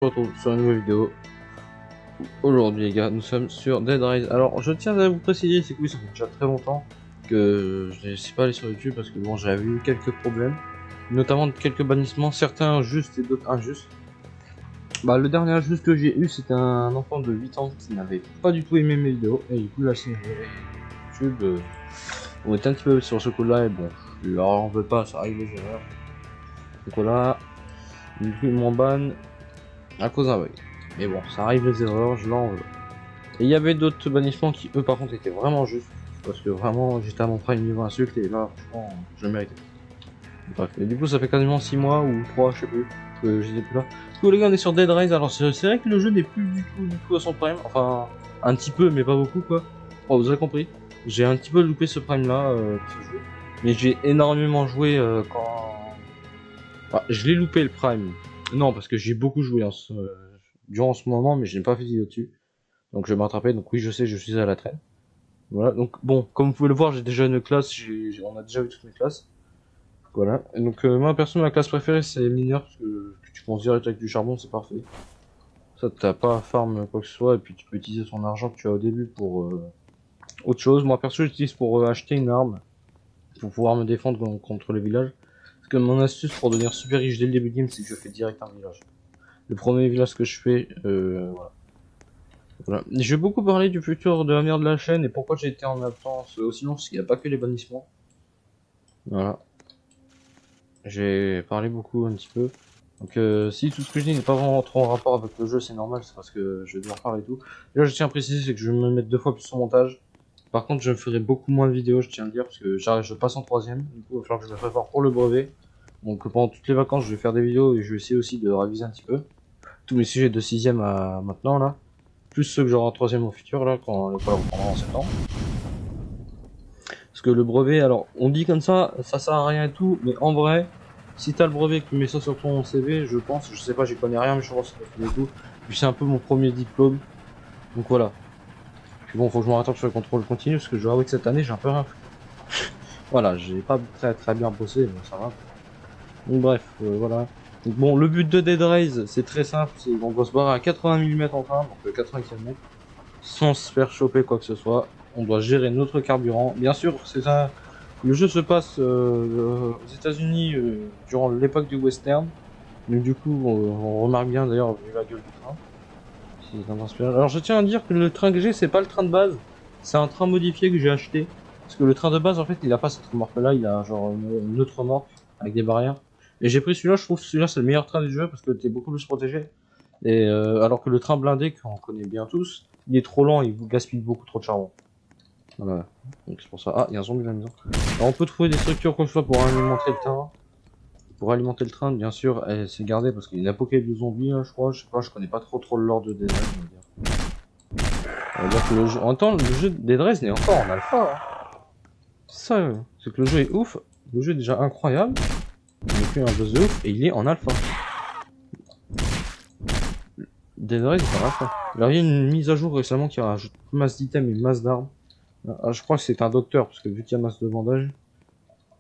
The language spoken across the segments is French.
On se retrouve sur une nouvelle vidéo. Aujourd'hui les gars, nous sommes sur Dead Rise. Alors je tiens à vous préciser, c'est que oui, ça fait déjà très longtemps que je ne suis pas allé sur YouTube parce que bon, j'avais eu quelques problèmes, notamment quelques bannissements, certains justes et d'autres injustes. Bah le dernier injuste que j'ai eu, c'était un enfant de 8 ans qui n'avait pas du tout aimé mes vidéos et du coup là c'est YouTube. On était un petit peu sur ce coup là et bon, je leur en veux pas, ça arrive les erreurs. Donc voilà, du coup ils m'en ban à cause d'un bug. Mais bon, ça arrive les erreurs, je l'en veux. Et il y avait d'autres bannissements qui, eux, par contre, étaient vraiment justes. Parce que vraiment, j'étais à mon prime niveau insulte et là, franchement, je le méritais. Bref, et du coup, ça fait quasiment 6 mois ou 3, je sais plus, que j'étais plus là. Du coup, les gars, on est sur Dead Rise. Alors, c'est vrai que le jeu n'est plus du tout à son prime. Enfin, un petit peu, mais pas beaucoup, quoi. Oh, vous avez compris. J'ai un petit peu loupé ce prime là, ce jeu. Mais j'ai énormément joué quand. Enfin, je l'ai loupé le prime. Non, parce que j'ai beaucoup joué durant ce moment, mais je n'ai pas fait de vidéo dessus. Donc je vais me rattraper, donc oui je sais, je suis à la traîne. Voilà, donc bon, comme vous pouvez le voir, j'ai déjà une classe, on a déjà vu toutes mes classes. Voilà, et donc moi perso, ma classe préférée c'est mineur, parce que tu commences direct avec du charbon, c'est parfait. Ça, t'as pas à farm quoi que ce soit, et puis tu peux utiliser ton argent que tu as au début pour autre chose. Moi perso, j'utilise pour acheter une arme, pour pouvoir me défendre contre les villages. Parce que mon astuce pour devenir super riche dès le début de game, c'est que je fais direct un village. Le premier village que je fais, voilà. Voilà. Je vais beaucoup parler du futur de l'avenir de la chaîne et pourquoi j'ai été en absence aussi long, parce qu'il n'y a pas que les bannissements. Voilà. J'ai parlé beaucoup un petit peu. Donc si tout ce que je dis n'est pas vraiment trop en rapport avec le jeu, c'est normal, c'est parce que je vais devoir parler et tout. Là je tiens à préciser, c'est que je vais me mettre 2 fois plus sur montage. Par contre je ferai beaucoup moins de vidéos, je tiens à le dire, parce que je passe en 3ème. Du coup il va falloir que je me prépare pour le brevet. Donc pendant toutes les vacances je vais faire des vidéos et je vais essayer aussi de réviser un petit peu. Tous mes sujets de 6ème à maintenant là. Plus ceux que j'aurai en 3ème au futur là, quand l'école reprendra en septembre. Parce que le brevet, alors on dit comme ça sert à rien et tout, mais en vrai, si t'as le brevet, que tu mets ça sur ton CV, je pense, je sais pas, j'y connais rien, mais je pense que c'est tout. Puis c'est un peu mon premier diplôme, donc voilà. Puis bon, faut que je me rattrape sur le contrôle continu, parce que je dois avouer que cette année j'ai un peu rien fait. Voilà, j'ai pas très bien bossé, mais ça va. Donc bref, voilà. Donc bon, le but de Dead Rise, c'est très simple, c'est on doit se barrer à 80 mm en train, donc le 80 km, sans se faire choper quoi que ce soit. On doit gérer notre carburant. Bien sûr, c'est ça. Le jeu se passe aux États-Unis durant l'époque du western. Donc du coup, on remarque bien d'ailleurs vu la gueule du train. C'est un inspiré. Alors je tiens à dire que le train que j'ai, c'est pas le train de base, c'est un train modifié que j'ai acheté. Parce que le train de base, en fait, il a pas cette remorque-là, il a genre une autre remorque avec des barrières. Et j'ai pris celui-là, je trouve que celui-là c'est le meilleur train du jeu parce que t'es beaucoup plus protégé. Et alors que le train blindé, qu'on connaît bien tous, il est trop lent, il vous gaspille beaucoup trop de charbon. Voilà. Donc c'est pour ça. Ah, il y a un zombie dans la maison. Alors, on peut trouver des structures comme ça pour alimenter le train. Pour alimenter le train, bien sûr, c'est gardé parce qu'il y a une apocalypse de zombies, hein, je crois. Je sais pas, je connais pas trop le lore de Dead Rise, on va dire que le jeu. En même temps, le jeu de Dead Rise n'est encore en alpha. Hein. Ça, c'est que le jeu est ouf. Le jeu est déjà incroyable. Il est fait un boss de ouf et il est en alpha. Dead Rise est en alpha. Alors, il y a une mise à jour récemment qui rajoute masse d'items et masse d'armes. Ah, je crois que c'est un docteur parce que vu qu'il y a masse de bandages.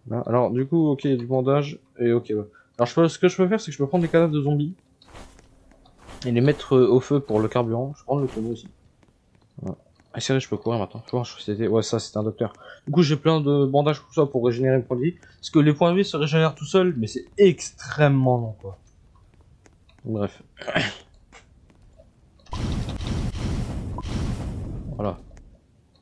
Là, alors, du coup, ok, du bandage et ok. Ouais. Alors, ce que je peux faire, c'est que je peux prendre des cadavres de zombies et les mettre au feu pour le carburant. Je vais prendre le tonneau aussi. Voilà. Ah, c'est vrai, je peux courir maintenant. Je pense que c'était. Ouais, ça, c'était un docteur. Du coup, j'ai plein de bandages pour ça pour régénérer mes points de vie. Parce que les points de vie se régénèrent tout seuls, mais c'est extrêmement long, quoi. Bref. Voilà.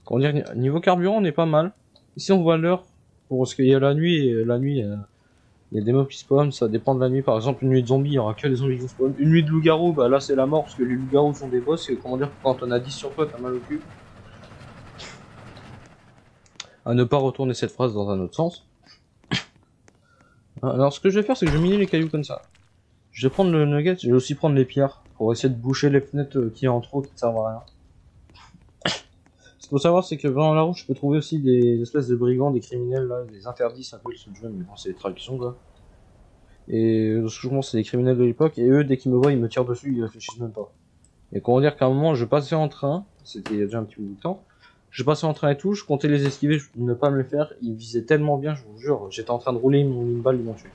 Comment dire, niveau carburant, on est pas mal. Ici, on voit l'heure. Pour ce qu'il y a la nuit, et la nuit, il y a des mobs qui spawnent, ça dépend de la nuit. Par exemple, une nuit de zombies, il y aura que des zombies qui spawnent. Une nuit de loup-garou, bah là c'est la mort parce que les loups-garous sont des boss. Et comment dire, quand on a 10 sur toi, t'as mal au cul. À ne pas retourner cette phrase dans un autre sens. Alors ce que je vais faire, c'est que je vais miner les cailloux comme ça. Je vais prendre le nugget, je vais aussi prendre les pierres pour essayer de boucher les fenêtres qui y a en trop qui ne servent à rien. Ce qu'il faut savoir, c'est que dans la route, je peux trouver aussi des espèces de brigands, des criminels, là, des interdits, un peu le jeu, mais bon, c'est des traductions quoi. Et souvent c'est des criminels de l'époque, et eux dès qu'ils me voient ils me tirent dessus, ils réfléchissent même pas. Et comment dire qu'à un moment je passais en train, c'était il y a déjà un petit bout de temps, je passais en train et tout, je comptais les esquiver, ne pas me les faire, ils visaient tellement bien, je vous jure, j'étais en train de rouler, ils m'ont mis une balle, ils m'ont tué.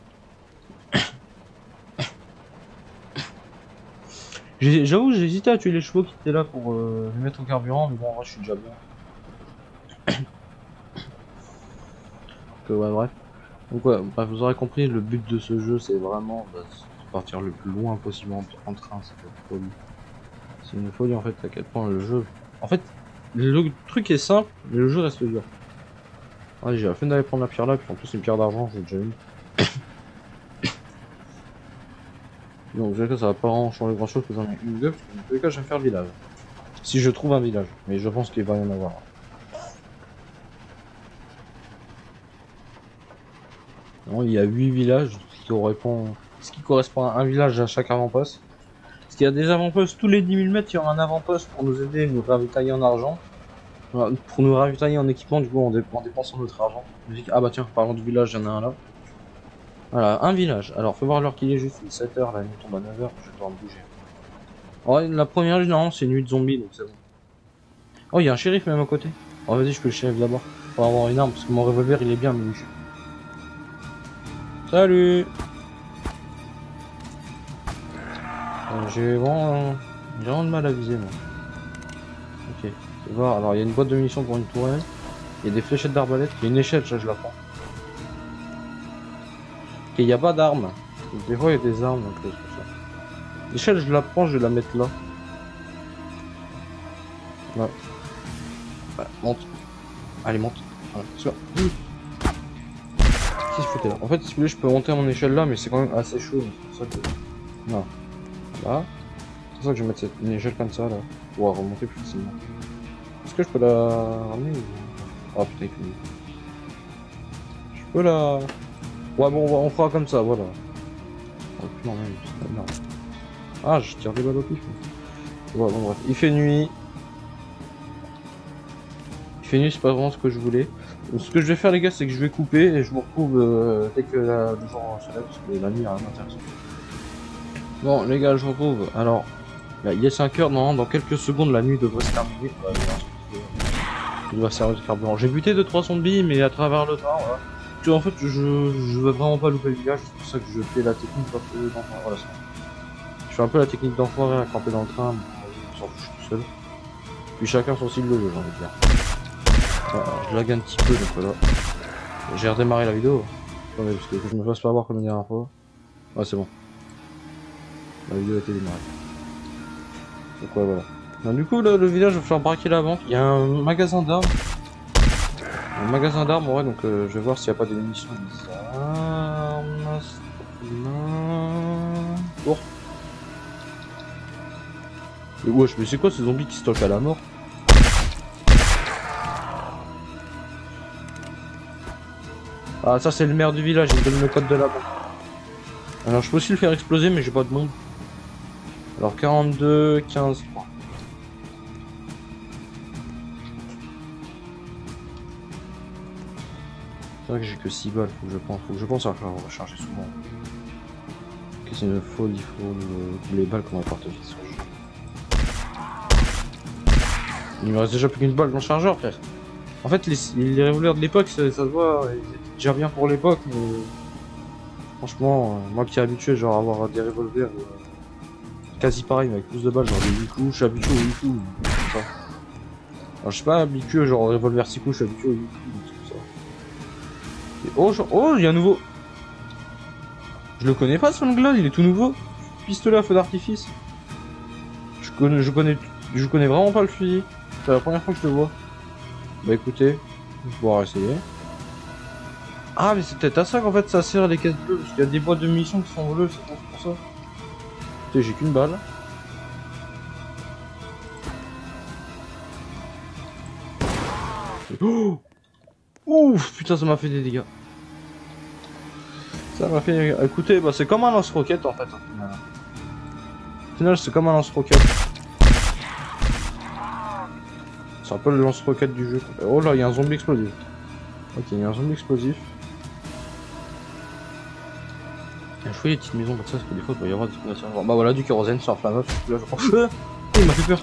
J'avoue, j'ai hésité à tuer les chevaux qui étaient là pour les mettre au carburant, mais bon, en vrai, je suis déjà bien. Ouais, bref. Donc, ouais, bref, vous aurez compris, le but de ce jeu, c'est vraiment de partir le plus loin possible en train. C'est une folie. C'est une folie, en fait, à quel point le jeu. En fait, le truc est simple, mais le jeu reste dur. Ouais, j'ai la flemme d'aller prendre la pierre là, puis en plus, c'est une pierre d'argent, j'ai déjà une. Donc, déjà, ça va pas vraiment changer grand chose que j'en ai une ou deux, parce que dans tous les cas, je vais me faire le village. Si je trouve un village, mais je pense qu'il va y en avoir. Non, il y a 8 villages, ce qui correspond à un village à chaque avant-poste. Parce qu'il y a des avant-postes, tous les 10 000 mètres, il y aura un avant-poste pour nous aider, nous ravitailler en argent. Pour nous ravitailler en équipement, du coup, en dépensant notre argent. Ah bah tiens, parlant du village, il y en a un là. Voilà, un village. Alors, faut voir l'heure qu'il est juste, il est 7h, la nuit tombe à 9h, je vais devoir me bouger. Ouais, la première nuit, normalement, c'est une nuit de zombies, donc c'est bon. Oh, il y a un shérif même à côté. Oh, vas-y, je peux le shérif d'abord. Pour avoir une arme, parce que mon revolver, il est bien, mais... Salut! J'ai vraiment de mal à viser, moi. Ok, je vais voir. Alors, il y a une boîte de munitions pour une tourelle. Il y a des fléchettes d'arbalète. Il y a une échelle, ça, je la prends. Ok, il n'y a pas d'armes. Des fois, il y a des armes, donc c'est pour ça. L'échelle, je la prends, je vais la mettre là. Ouais. Ouais, monte. Allez, monte. Voilà, c'est ça. Qu'est-ce que je foutais là? En fait, si vous voulez, je peux monter à mon échelle là, mais c'est quand même assez chaud. C'est pour ça que... Non. Là. C'est pour ça que je vais mettre une échelle comme ça là. Pour pouvoir remonter plus facilement. Est-ce que je peux la ramener ou... Ah putain, il finit. Je peux la... Ouais, bon, on fera comme ça, voilà. Oh, non, non. Ah, je tire des balles au pif. Ouais, bon, bref. Il fait nuit. Il fait nuit, c'est pas vraiment ce que je voulais. Donc, ce que je vais faire, les gars, c'est que je vais couper et je vous retrouve dès que le jour se lève, parce que la nuit, il y a rien d'intéressant. Bon, les gars, je vous retrouve. Alors, là, il est 5h, non, dans quelques secondes, la nuit devrait se terminer. Ouais, il doit servir de carburant. J'ai buté 2-3 zombies, mais à travers le temps, voilà. En fait, je veux vraiment pas louper le village, c'est pour ça que je fais la technique d'enfoiré. Voilà, je fais un peu la technique d'enfoiré à camper dans le train, mais on s'en fout, je suis tout seul. Puis chacun son style de jeu, j'ai envie de dire. Voilà, je lag un petit peu, donc voilà. J'ai redémarré la vidéo. Attendez, parce que je me fasse pas avoir comme la dernière fois. Ah, c'est bon. La vidéo a été démarrée. Donc ouais, voilà. Donc, du coup, là, le village, je vais faire braquer la banque. Il y a un magasin d'armes. Un magasin d'armes, ouais, donc je vais voir s'il n'y a pas des munitions d'armes. Oh. Et wesh, mais c'est quoi ces zombies qui stockent à la mort? Ah, ça c'est le maire du village, il me donne le code de la banque. Alors je peux aussi le faire exploser, mais j'ai pas de monde. Alors 42, 15, 3. C'est vrai que j'ai que 6 balles, faut que je pense à faire recharger souvent. Ok, c'est une folie, il faut les balles qu'on va partager sur le jeu. Il me reste déjà plus qu'une balle dans le chargeur, frère. En fait, les revolvers de l'époque, ça se voit, ils étaient déjà bien pour l'époque, mais... Franchement, moi qui est habitué, genre, à avoir des revolvers quasi pareil, mais avec plus de balles, genre des 8 coups, je suis habitué aux 8 coups, comme ça. Alors, je suis pas habitué, genre, revolver 6 coups, je suis habitué aux 8 coups, tout ça. Et oh, il y a un nouveau... Je le connais pas, ce flingue-là, il est tout nouveau. Pistolet à feu d'artifice. Je connais vraiment pas le fusil. C'est la première fois que je le vois. Bah écoutez, je vais pouvoir essayer. Ah mais c'est peut-être à ça qu'en fait ça sert les caisses bleues, parce qu'il y a des boîtes de munitions qui sont bleues, c'est pour ça. Écoutez, j'ai qu'une balle. Oh, ouf, putain, ça m'a fait des dégâts. Ça m'a fait des dégâts. Écoutez, bah c'est comme un lance-roquette en fait. Au final, c'est comme un lance-roquette. C'est un peu le lance-roquette du jeu. Oh là, il y a un zombie explosif. Ok, il y a un zombie explosif. Je fais les petites maisons comme ça, parce que des fois il doit y avoir des trucs. Bah voilà, du kérosène sur inflammable. Là, je crois. Il m'a fait peur.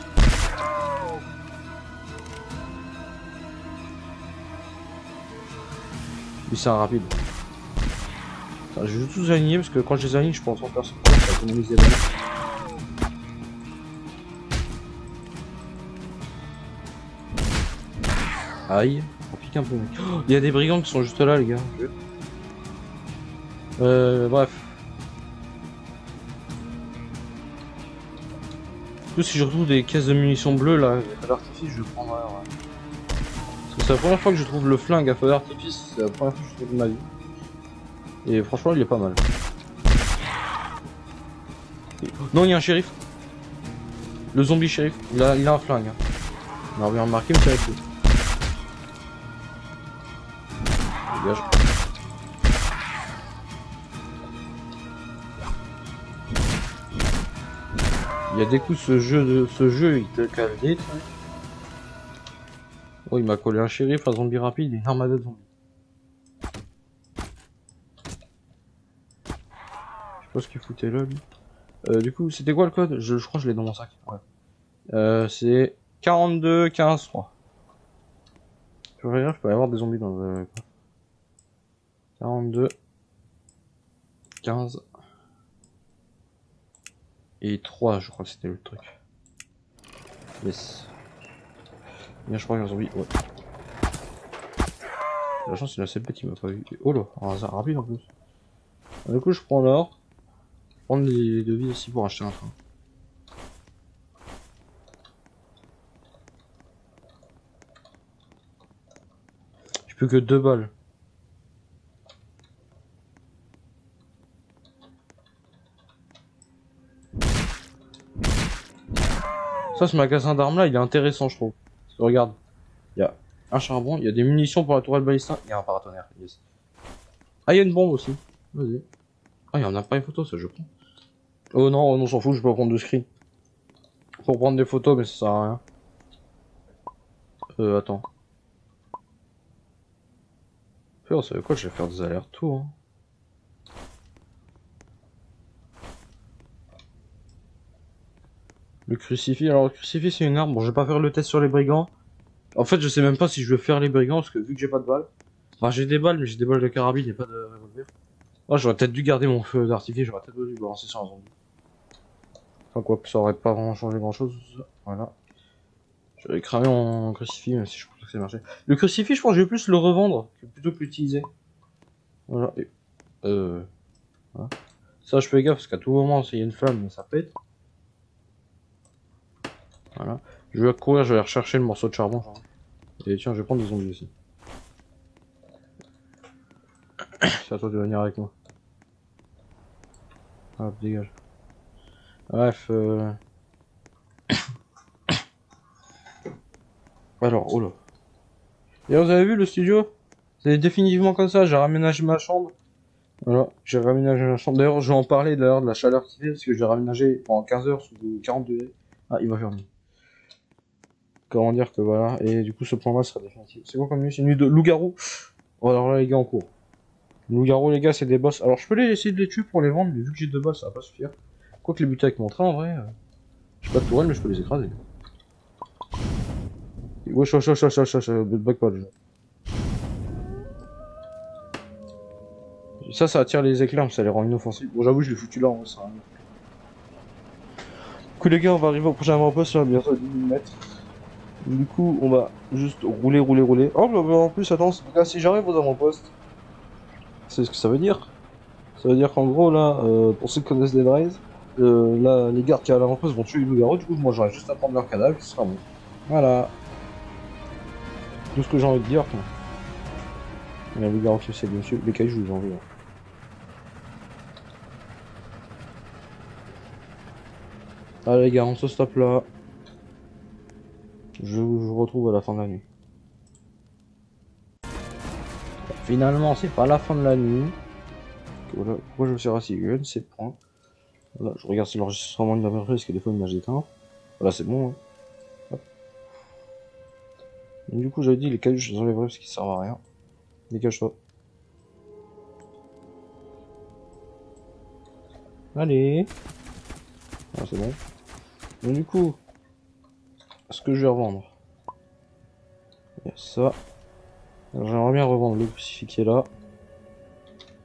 Lui, c'est un rapide. Enfin, je vais tous aligner parce que quand je les aligne, je peux en faire ça économise des balles. Aïe, on pique un peu. Oh, il y a des brigands qui sont juste là, les gars. Bref. Plus si je retrouve des caisses de munitions bleues là, à feu d'artifice, je prendrai. Ouais. Parce que c'est la première fois que je trouve le flingue à feu d'artifice, c'est la première fois que je trouve de ma vie. Et franchement, il est pas mal. Non, il y a un shérif. Le zombie shérif, il a un flingue. Hein. On a bien remarqué, mais c'est avec lui. Dégage. Il y a des coups ce jeu il te cale des trucs. Oh il m'a collé un shérif, un zombie rapide et une armada de zombies. Je sais pas ce qu'il foutait là lui. Du coup c'était quoi le code? Je crois que je l'ai dans mon sac. Ouais. C'est 42 15 3. Je peux rien, je peux y avoir des zombies dans le 42 15 et 3 je crois que c'était le truc. Yes. Bien je crois qu'il y a un zombie, ouais. La chance il est assez petit, il m'a pas vu. Oh là, un hasard rapide en plus. Du coup je prends l'or. Je prends les devis aussi pour acheter un train. J'ai plus que 2 balles. Ça, ce magasin d'armes là, il est intéressant, je trouve. Parce que regarde, il y a un charbon, il y a des munitions pour la tourelle balista, il y a un paratonnerre. Yes. Ah, il y a une bombe aussi. Vas-y. Ah, il y a un appareil photo, ça je prends. Oh non, on s'en fout, je peux pas prendre de screen. Pour prendre des photos, mais ça sert à rien. Attends. Putain, ça veut quoi, je vais faire des allers-retours. Hein. Le crucifix, alors le crucifix c'est une arme, bon je vais pas faire le test sur les brigands. En fait je sais même pas si je veux faire les brigands parce que vu que j'ai pas de balles. Enfin j'ai des balles mais j'ai des balles de carabine et pas de revolver. Oh j'aurais peut-être dû garder mon feu d'artifice, j'aurais peut-être dû le lancer sur un zombie. Enfin quoi, ça aurait pas vraiment changé grand chose. Voilà. J'avais cramé mon crucifix même si je pense que ça marchait. Le crucifix je pense que je vais plus le revendre plutôt que l'utiliser. Voilà. Et, voilà. Ça je fais gaffe parce qu'à tout moment s'il y a une flamme ça pète. Voilà. Je vais courir, je vais aller rechercher le morceau de charbon. Et tiens, je vais prendre des zombies aussi. C'est à toi de venir avec moi. Hop, dégage. Bref, alors, oh là. Et vous avez vu le studio? C'est définitivement comme ça, j'ai raménagé ma chambre. Voilà, j'ai raménagé ma chambre. D'ailleurs, je vais en parler d'ailleurs de la chaleur qu'il fait, parce que j'ai raménagé pendant 15 heures sous 40 degrés. Ah, il va fermer. Comment dire que voilà, et du coup ce plan là sera définitif. C'est quoi comme nuit? C'est une nuit de loup-garou. Oh, alors là les gars en cours. Loup-garou les gars c'est des boss. Alors je peux essayer de les tuer pour les vendre, mais vu que j'ai 2 balles ça va pas suffire. Quoique les buter avec mon train en vrai. J'ai pas de tourelle mais je peux les écraser. Wesh, back pas le jeu. Ça attire les éclairs, mais ça les rend inoffensifs. Bon, j'avoue, je l'ai foutu là, en vrai, ça. Du coup, les gars, on va arriver au prochain avant-poste, là, bientôt à 10 000 mètres. Du coup, on va juste rouler. Oh, bah, en plus, attends, là, si j'arrive aux avant-postes, c'est ce que ça veut dire. Ça veut dire qu'en gros, là, pour ceux qui connaissent Dead Rise, là, les gardes qui sont à l'avant-poste vont tuer les loups-garous, du coup, moi, j'aurai juste à prendre leur cadavre, ce sera bon. Voilà. Tout ce que j'ai envie de dire, quoi. Il y a un loup-garou qui essaie de me suivre, les cailloux, j'ai envie, là. Allez les gars, on se stoppe là. Je vous retrouve à la fin de la nuit. Finalement, c'est pas la fin de la nuit. Voilà. Pourquoi je me suis rassis? Je ne sais pas. Voilà, je regarde si l'enregistrement de la pris parce que des fois il m'a éteint. Voilà, c'est bon. Hein. Hop. Et du coup, j'avais dit les cailloux, je les enlèverai parce qu'ils servent à rien. Dégage-toi. Allez. Ah, c'est bon. Donc du coup, ce que je vais revendre, il y a ça. J'aimerais bien revendre le crucifix qui est là.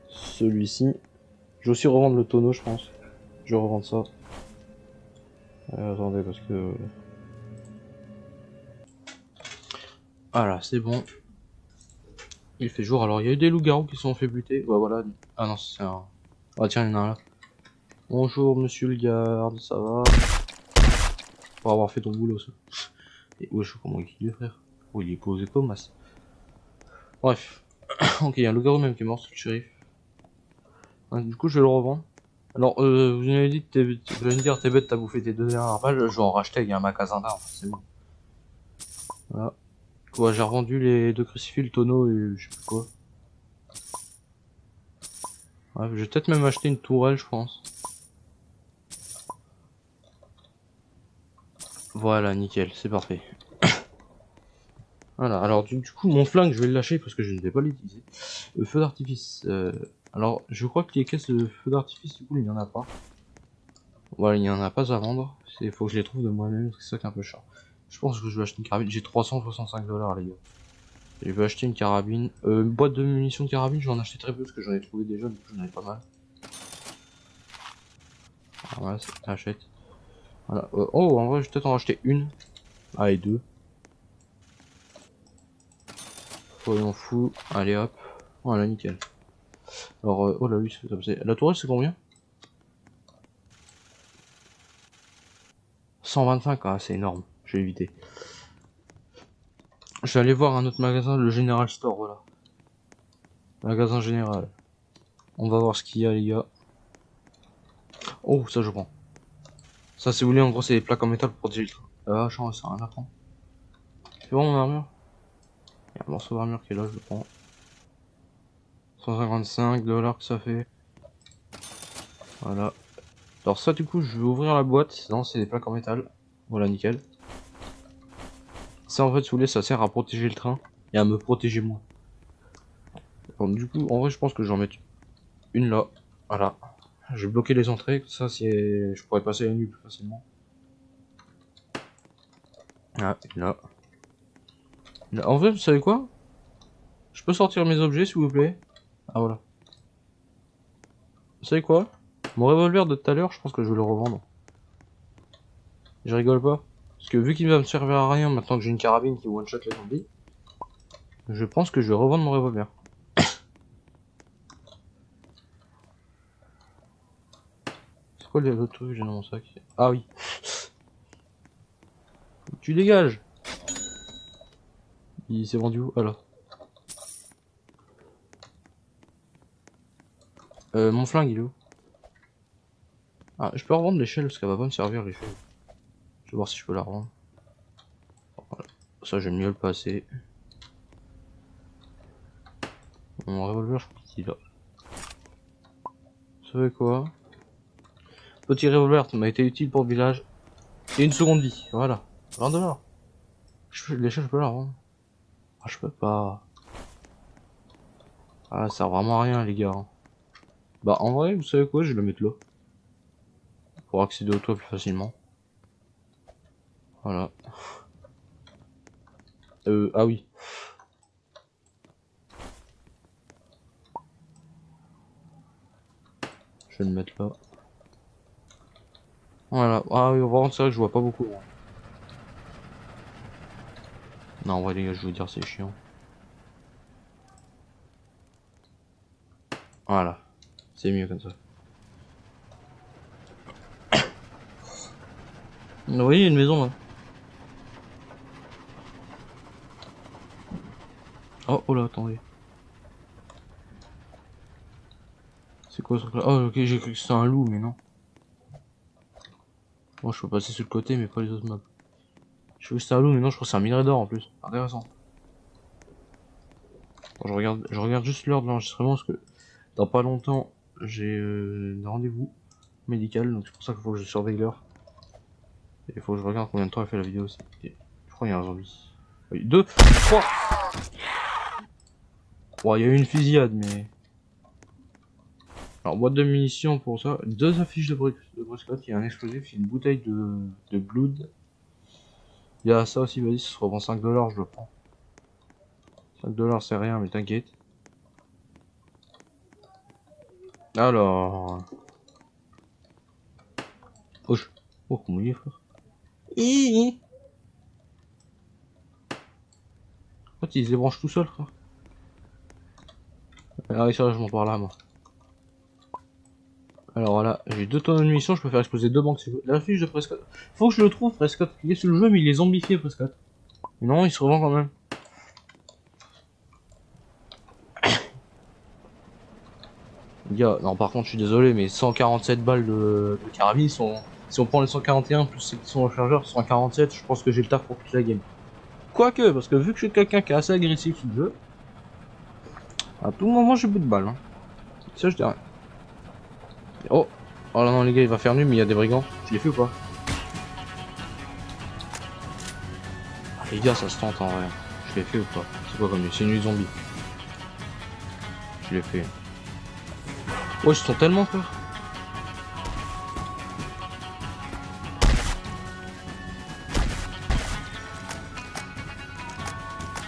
Celui-ci. Je vais aussi revendre le tonneau, je pense. Je vais revendre ça. Attendez, parce que... Voilà, c'est bon. Il fait jour. Alors, il y a eu des loups-garous qui se sont fait buter. Bah voilà. Ah non, c'est un... Ah tiens, il y en a un là. Bonjour, monsieur le garde, ça va? Pour avoir fait ton boulot, ça. Et wesh, comment il est, frère? Oh, il est posé comme masse. Bref. Ok, il y a un loup-garou même qui est mort sur le shérif. Ouais, du coup, je vais le revendre. Alors, vous m'avez dit que vous allez me dire, t'es bête, t'as bouffé tes 2 dernières balles, je vais en racheter, il y a un magasin d'armes, forcément. Voilà. Ouais, j'ai revendu les 2 crucifix, le tonneau et je sais plus quoi. Ouais, je vais peut-être même acheter une tourelle, je pense. Voilà, nickel, c'est parfait. Voilà, alors du coup, mon flingue, je vais le lâcher parce que je ne vais pas l'utiliser. Feu d'artifice. Alors, je crois que les caisses de feu d'artifice, du coup, il n'y en a pas. Voilà, il n'y en a pas à vendre. Il faut que je les trouve de moi-même, parce que c'est ça qui est un peu cher. Je pense que je vais acheter une carabine. J'ai 365 $, les gars. Je vais acheter une carabine. Une boîte de munitions de carabine, je vais en acheter très peu parce que j'en ai trouvé déjà, du coup j'en ai pas mal. Alors voilà, achète. Voilà. Oh, en vrai, je vais peut-être en racheter une. Ah, et 2. Soyons fous. Allez hop. Voilà, nickel. Alors, oh là, oui, la tourelle, c'est combien? 125, ah, c'est énorme. Je vais éviter. Je vais aller voir un autre magasin, le General Store, voilà. Magasin général. On va voir ce qu'il y a, les gars. Oh, ça, je prends. Ça, si vous voulez, en gros, c'est des plaques en métal pour protéger le train. Ah, ça rien à prendre. C'est bon, mon armure? Il y a un morceau d'armure qui est là, je le prends. 155 $ que ça fait. Voilà. Alors ça, du coup, je vais ouvrir la boîte. Non, c'est des plaques en métal. Voilà, nickel. Ça, en fait, si vous voulez, ça sert à protéger le train et à me protéger moi. Bon, du coup, en vrai, je pense que j'en mets une là. Voilà. Je vais bloquer les entrées, comme ça, si je pourrais passer la nuit plus facilement. Ah, là. Là. En vrai, vous savez quoi? Je peux sortir mes objets, s'il vous plaît? Ah, voilà. Vous savez quoi? Mon revolver de tout à l'heure, je pense que je vais le revendre. Je rigole pas. Parce que vu qu'il va me servir à rien maintenant que j'ai une carabine qui one-shot les zombies, je pense que je vais revendre mon revolver. C'est quoi l'autre truc que j'ai dans mon sac? Ah oui. Tu dégages. Il s'est vendu où? Ah là. Mon flingue il est où? Ah, je peux revendre l'échelle parce qu'elle va pas me servir l'échelle. Je vais voir si je peux la revendre. Voilà. Ça j'aime mieux le passer. Mon revolver je crois qu'il est là. Vous savez quoi? Petit revolver m'a été utile pour le village. Et une seconde vie, voilà. 20 $. L'échelle je peux la revendre. Ah je peux pas. Ah ça sert vraiment à rien les gars. Bah en vrai vous savez quoi, je vais le mettre là. Pour accéder au toit plus facilement. Voilà. Ah oui. Je vais le mettre là. Voilà. Ah oui, vraiment c'est vrai que je vois pas beaucoup. Non, en vrai les gars, je veux dire c'est chiant. Voilà. C'est mieux comme ça. Vous voyez, il y a une maison là. Oh, oh là, attendez. C'est quoi ce truc là? Oh, ok, j'ai cru que c'était un loup, mais non. Moi, je peux passer sur le côté, mais pas les autres mobs. Je sais que c'était un loup, mais non, je crois que c'est un minerai d'or en plus. Intéressant. Bon, je regarde juste l'heure de l'enregistrement parce que dans pas longtemps, j'ai un rendez-vous médical, donc c'est pour ça qu'il faut que je surveille l'heure. Et il faut que je regarde combien de temps elle fait la vidéo aussi. Et je crois qu'il y a un zombie. Oui, 2, 3. Bon, il y a eu une fusillade, mais. Alors, boîte de munitions pour ça. 2 affiches de brusquette, il y a un explosif, il y a une bouteille de blood. Il y a ça aussi, vas-y, ça se revend 5 $, je le prends. 5 $ c'est rien, mais t'inquiète. Alors. Oh, oh comment il est, frère. fait, il se débranche tout seul, frère. Ah oui, sérieusement, par là, moi. Alors voilà, j'ai 2 tonnes de munitions, je peux faire exploser 2 banques. La fiche de Prescott. Faut que je le trouve, Prescott. Il est sur le jeu, mais il est zombifié, Prescott. Non, il se revend quand même. Gars, non, par contre, je suis désolé, mais 147 balles de carabine sont. Si on prend les 141 plus ceux qui sont au chargeur, 147, je pense que j'ai le taf pour toute la game. Quoique, parce que vu que je suis quelqu'un qui est assez agressif sur le jeu, à tout moment j'ai bout de balle. Hein. Ça, je dirais. Oh! Oh là non, les gars, il va faire nuit, mais il y a des brigands. Je l'ai fait ou pas? Ah, les gars, ça se tente en vrai. Je l'ai fait ou pas? C'est quoi comme nuit? C'est une nuit zombie. Je l'ai fait. Oh, ils sont tellement peur.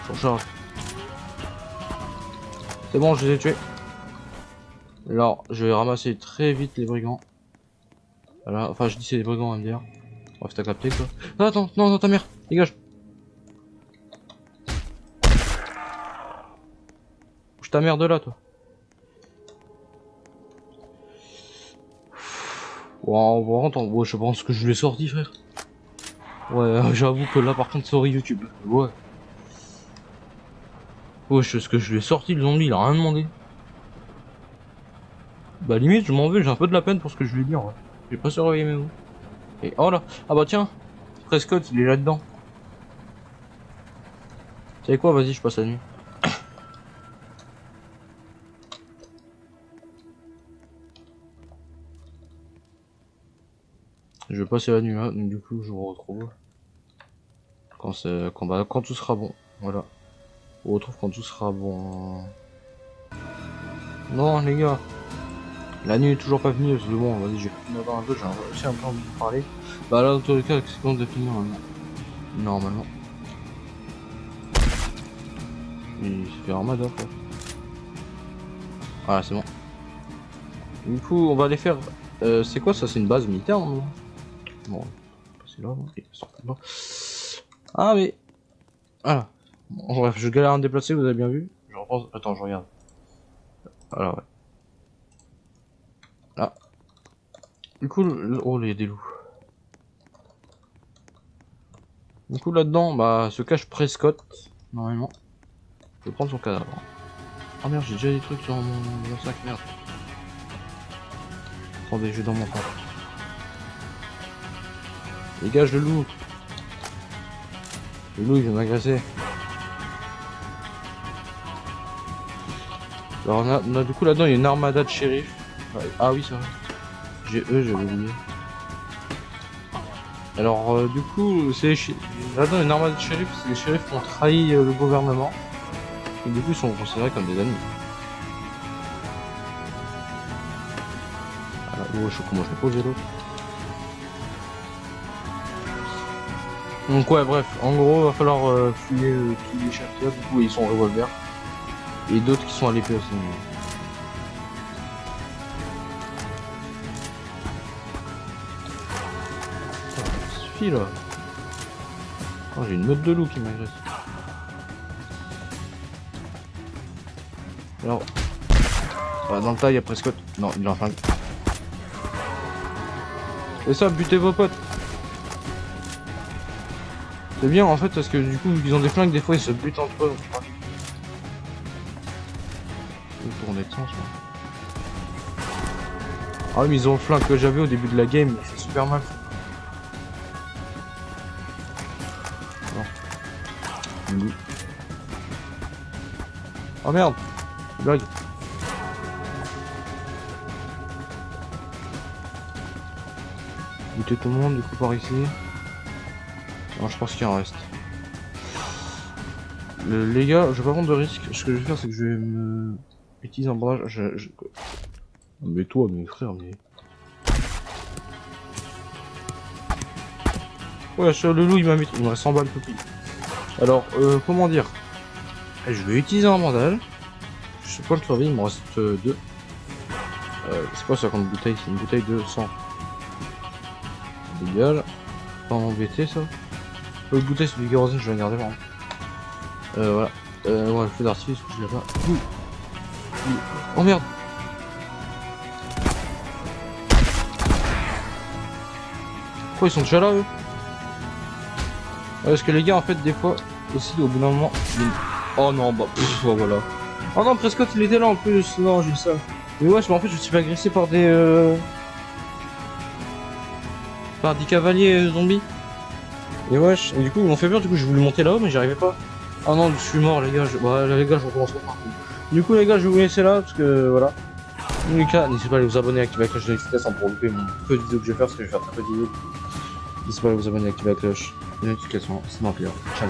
Je recharge. C'est bon, je les ai tués. Alors, je vais ramasser très vite les brigands. Voilà, enfin, je dis c'est des brigands, à me dire. Bref, t'as capté quoi. Non, attends, non, non, ta mère, dégage. Bouge ta mère de là, toi. Wow, ouais, je pense que je l'ai sorti, frère. Ouais, j'avoue que là, par contre, sorry YouTube. Ouais. Ouais, ce que je lui ai sorti, le zombie, il a rien demandé. Bah, limite, je m'en veux, j'ai un peu de la peine pour ce que je lui ai dit, en vrai. J'ai pas surveillé mes mots. Et oh là, ah bah tiens, Prescott, il est là-dedans. Tu sais quoi, vas-y, je passe la nuit. Je vais passer la nuit là, donc du coup, je vous retrouve. Quand tout sera bon. Voilà. On retrouve quand tout sera bon. Non, les gars. La nuit est toujours pas venue, c'est bon, vas-y, j'ai fini d'avoir un peu, j'ai aussi un peu envie de parler. Bah là, dans tous les cas, c'est quand de finir normalement. Il s'est fait armada, quoi. Voilà, c'est bon. Du coup, on va aller faire. C'est quoi ça? C'est une base militaire, non? Bon, c'est là, là. Ah, mais. Voilà. Bon, bref, je galère à me déplacer, vous avez bien vu. Je repense. Attends, je regarde. Voilà, ouais. Là. Du coup, oh, il y a des loups. Du coup, là-dedans, bah, se cache Prescott. Normalement. Je vais prendre son cadavre. Ah merde, j'ai déjà des trucs sur mon sac, merde. Attendez, je vais dans mon sac. Dégage le loup. Le loup, il vient m'agresser. Alors, on a du coup, là-dedans, il y a une armada de shérif. Ah oui, c'est vrai. J'avais oublié. Alors, du coup, là-dedans, une armada de shérif, c'est les shérifs qui ont trahi le gouvernement. Et du coup, ils sont considérés comme des ennemis. Ah, oh, comment je vais poser l'autre. Donc ouais, bref, en gros, va falloir fouiller tous les chefs. Du coup, ils sont au revolver. Et d'autres qui sont à l'épée aussi. Ça suffit là. Oh, j'ai une meute de loup qui m'agresse. Alors, dans le tas, il y a Prescott. Non, il est en flingue. C'est ça, butez vos potes. C'est bien en fait parce que du coup, vu qu'ils ont des flingues, des fois ils se butent entre eux. Donc je vais tourner de sens. Ah oui, mais ils ont le flingue que j'avais au début de la game, il fait super mal. Non. Oh merde, blague. Buter tout le monde du coup par ici. Non, je pense qu'il en reste. Les gars, je vais pas prendre de risque. Ce que je vais faire, c'est que je vais me utiliser un bandage. Mais toi, mes frères, mais. Ouais, sur le loup, il m'a mis. Il me reste 100 balles tout pile. Alors, comment dire? Je vais utiliser un bandage. Je sais pas le crever, il me reste 2. C'est quoi ça comme bouteille? C'est une bouteille de 100. Dégage. Pas embêté ça. L'autre bouteille c'est du kérosène, je vais la garder vraiment. Voilà. Ouais, le feu d'artifice, je l'ai pas. Oh merde. Pourquoi ils sont déjà là, eux? Parce que les gars, en fait, des fois, aussi, au bout d'un moment... Oh non, bah, voilà. Oh non, Prescott, il était là, en plus. Non, j'ai ça. Mais ouais, en fait, je me suis fait agresser par des... Par des cavaliers zombies. Et wesh, et du coup, ils m'ont fait peur, du coup, j'ai voulu monter là-haut, mais j'y arrivais pas. Ah non, je suis mort, les gars. Bah, les gars, je recommence pas. Du coup, les gars, je vais vous laisser là, parce que voilà. En tout cas, n'hésitez pas à vous abonner, à activer la cloche de notification pour louper mon peu de vidéos que je vais faire, parce que je vais faire très peu de vidéos. N'hésitez pas à vous abonner, à activer la cloche de notification, c'est ma plaisir. Ciao.